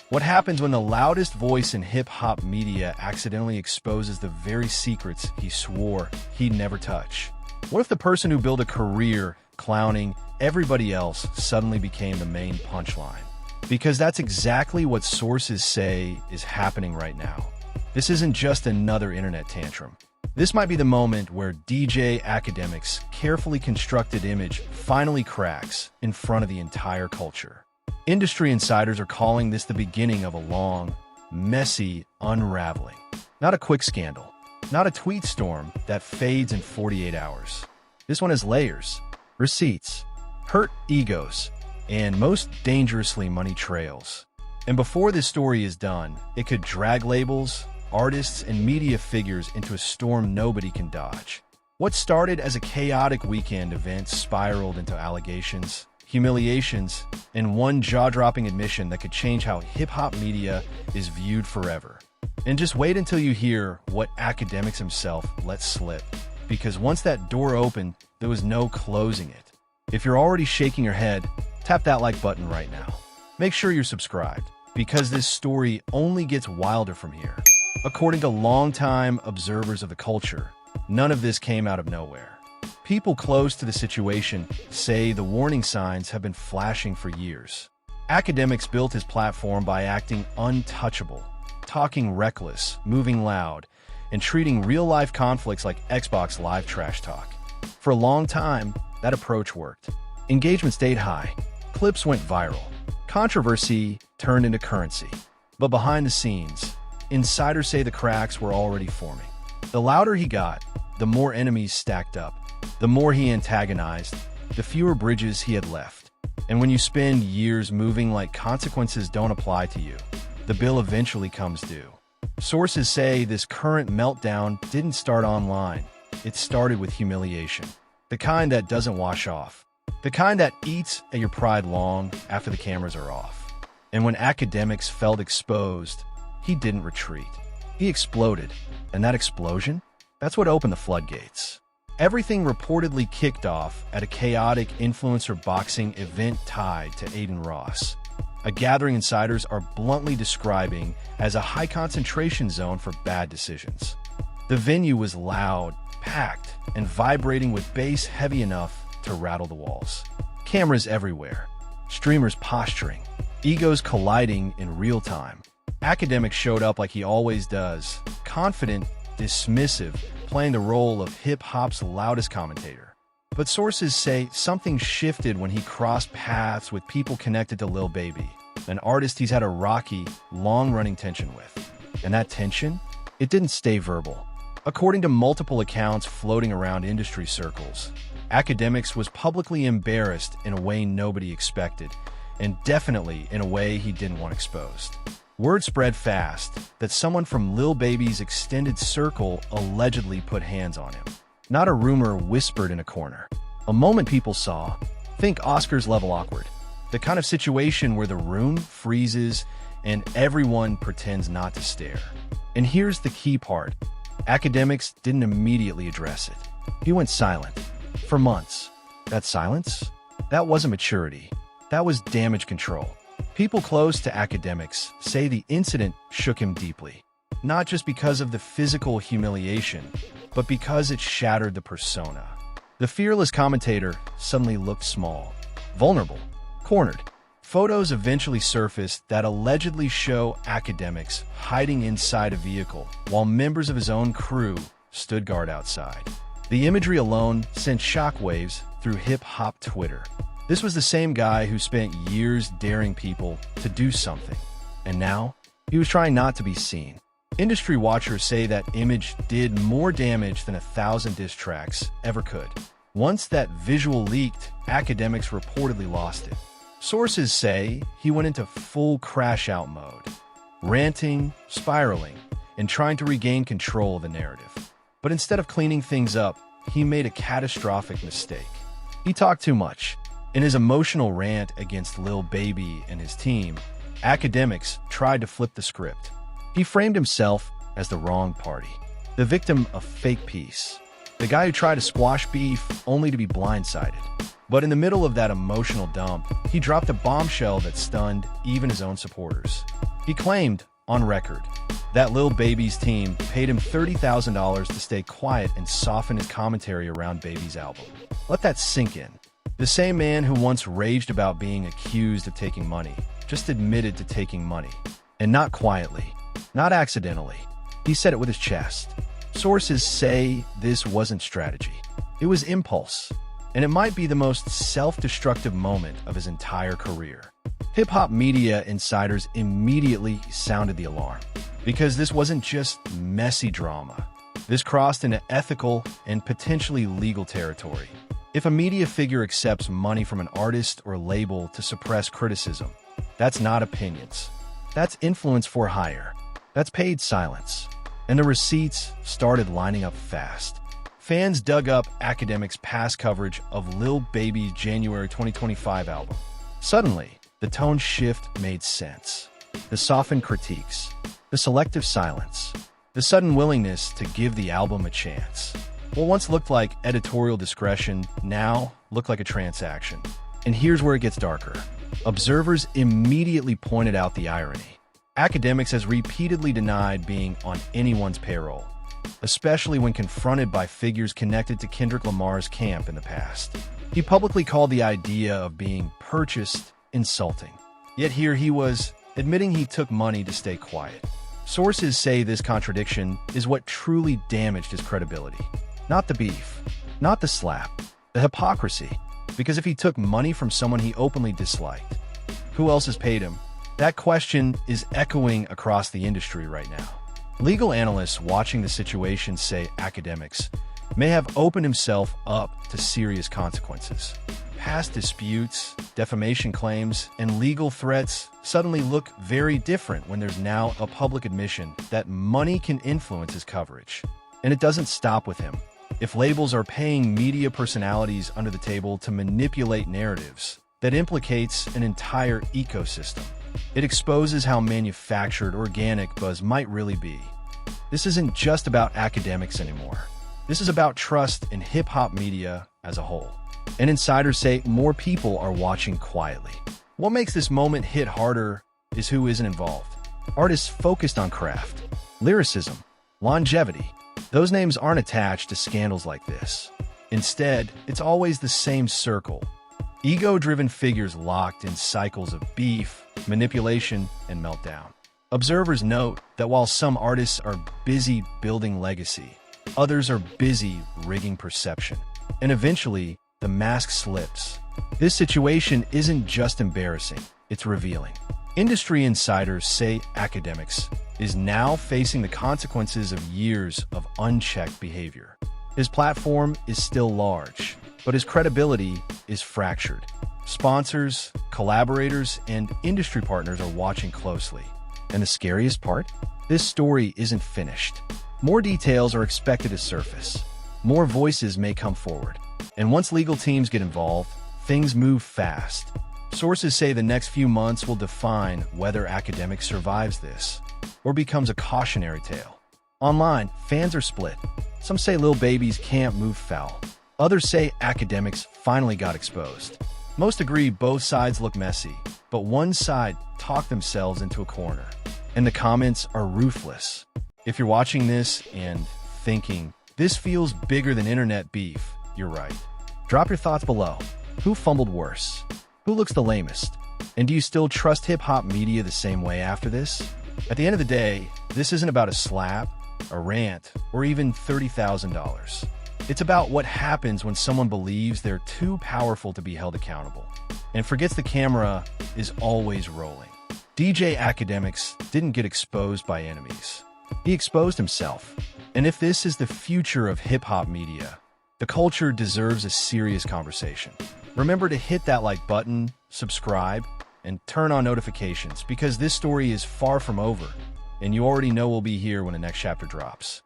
What happens when the loudest voice in hip-hop media accidentally exposes the very secrets he swore he'd never touch? What if the person who built a career clowning everybody else suddenly became the main punchline? Because that's exactly what sources say is happening right now. This isn't just another internet tantrum. This might be the moment where DJ Akademiks' carefully constructed image finally cracks in front of the entire culture. Industry insiders are calling this the beginning of a long, messy unraveling. Not a quick scandal, not a tweet storm that fades in 48 hours. This one has layers, receipts, hurt egos, and most dangerously money trails. And before this story is done, it could drag labels, artists, and media figures into a storm nobody can dodge. What started as a chaotic weekend event spiraled into allegations, humiliations, and one jaw-dropping admission that could change how hip-hop media is viewed forever. And just wait until you hear what Akademiks himself let slip, because once that door opened, there was no closing it. If you're already shaking your head, tap that like button right now. Make sure you're subscribed, because this story only gets wilder from here. According to longtime observers of the culture, none of this came out of nowhere. People close to the situation say the warning signs have been flashing for years. Akademiks built his platform by acting untouchable, talking reckless, moving loud, and treating real-life conflicts like Xbox Live trash talk. For a long time, that approach worked. Engagement stayed high, clips went viral, controversy turned into currency. But behind the scenes, insiders say the cracks were already forming. The louder he got, the more enemies stacked up. The more he antagonized, the fewer bridges he had left. And when you spend years moving like consequences don't apply to you, the bill eventually comes due. Sources say this current meltdown didn't start online. It started with humiliation. The kind that doesn't wash off. The kind that eats at your pride long after the cameras are off. And when Akademiks felt exposed, he didn't retreat. He exploded. And that explosion? That's what opened the floodgates. Everything reportedly kicked off at a chaotic influencer boxing event tied to Aiden Ross, a gathering insiders are bluntly describing as a high-concentration zone for bad decisions. The venue was loud, packed, and vibrating with bass heavy enough to rattle the walls. Cameras everywhere, streamers posturing, egos colliding in real time. Akademiks showed up like he always does, confident, dismissive, playing the role of hip-hop's loudest commentator. But sources say something shifted when he crossed paths with people connected to Lil Baby, an artist he's had a rocky, long-running tension with. And that tension? It didn't stay verbal. According to multiple accounts floating around industry circles, Akademiks was publicly embarrassed in a way nobody expected, and definitely in a way he didn't want exposed. Word spread fast that someone from Lil Baby's extended circle allegedly put hands on him. Not a rumor whispered in a corner. A moment people saw. Think Oscars level awkward. The kind of situation where the room freezes and everyone pretends not to stare. And here's the key part. Akademiks didn't immediately address it. He went silent. For months. That silence? That wasn't maturity. That was damage control. People close to Akademiks say the incident shook him deeply, not just because of the physical humiliation, but because it shattered the persona. The fearless commentator suddenly looked small, vulnerable, cornered. Photos eventually surfaced that allegedly show Akademiks hiding inside a vehicle while members of his own crew stood guard outside. The imagery alone sent shockwaves through hip-hop Twitter. This was the same guy who spent years daring people to do something, and now he was trying not to be seen. Industry watchers say that image did more damage than 1,000 diss tracks ever could. Once that visual leaked, Akademiks reportedly lost it. Sources say he went into full crash-out mode, ranting, spiraling, and trying to regain control of the narrative. But instead of cleaning things up, he made a catastrophic mistake. He talked too much. In his emotional rant against Lil Baby and his team, Akademiks tried to flip the script. He framed himself as the wrong party, the victim of fake peace, the guy who tried to squash beef only to be blindsided. But in the middle of that emotional dump, he dropped a bombshell that stunned even his own supporters. He claimed, on record, that Lil Baby's team paid him $30,000 to stay quiet and soften his commentary around Baby's album. Let that sink in. The same man who once raged about being accused of taking money just admitted to taking money. And not quietly, not accidentally. He said it with his chest. Sources say this wasn't strategy. It was impulse. And it might be the most self-destructive moment of his entire career. Hip-hop media insiders immediately sounded the alarm, because this wasn't just messy drama. This crossed into ethical and potentially legal territory. If a media figure accepts money from an artist or label to suppress criticism, that's not opinions. That's influence for hire. That's paid silence. And the receipts started lining up fast. Fans dug up Akademiks' past coverage of Lil Baby's January 2025 album. Suddenly, the tone shift made sense. The softened critiques, the selective silence, the sudden willingness to give the album a chance. What once looked like editorial discretion now looked like a transaction. And here's where it gets darker. Observers immediately pointed out the irony. Akademiks has repeatedly denied being on anyone's payroll, especially when confronted by figures connected to Kendrick Lamar's camp in the past. He publicly called the idea of being purchased insulting. Yet here he was, admitting he took money to stay quiet. Sources say this contradiction is what truly damaged his credibility. Not the beef, not the slap, the hypocrisy. Because if he took money from someone he openly disliked, who else has paid him? That question is echoing across the industry right now. Legal analysts watching the situation say Akademiks may have opened himself up to serious consequences. Past disputes, defamation claims, and legal threats suddenly look very different when there's now a public admission that money can influence his coverage. And it doesn't stop with him. If labels are paying media personalities under the table to manipulate narratives, that implicates an entire ecosystem. It exposes how manufactured organic buzz might really be. This isn't just about Akademiks anymore. This is about trust in hip-hop media as a whole. And insiders say more people are watching quietly. What makes this moment hit harder is who isn't involved. Artists focused on craft, lyricism, longevity. Those names aren't attached to scandals like this. Instead, it's always the same circle. Ego-driven figures locked in cycles of beef, manipulation, and meltdown. Observers note that while some artists are busy building legacy, others are busy rigging perception. And eventually, the mask slips. This situation isn't just embarrassing, it's revealing. Industry insiders say Akademiks is now facing the consequences of years of unchecked behavior. His platform is still large, but his credibility is fractured. Sponsors, collaborators, and industry partners are watching closely. And the scariest part? This story isn't finished. More details are expected to surface. More voices may come forward. And once legal teams get involved, things move fast. Sources say the next few months will define whether Akademiks survives this or becomes a cautionary tale. Online, fans are split. Some say Lil Baby's camp moved foul. Others say Akademiks finally got exposed. Most agree both sides look messy, but one side talked themselves into a corner. And the comments are ruthless. If you're watching this and thinking, this feels bigger than internet beef, you're right. Drop your thoughts below. Who fumbled worse? Who looks the lamest? And do you still trust hip-hop media the same way after this? At the end of the day, this isn't about a slap, a rant, or even $30,000. It's about what happens when someone believes they're too powerful to be held accountable and forgets the camera is always rolling. DJ Akademiks didn't get exposed by enemies. He exposed himself. And if this is the future of hip-hop media, the culture deserves a serious conversation. Remember to hit that like button, subscribe, and turn on notifications because this story is far from over, and you already know we'll be here when the next chapter drops.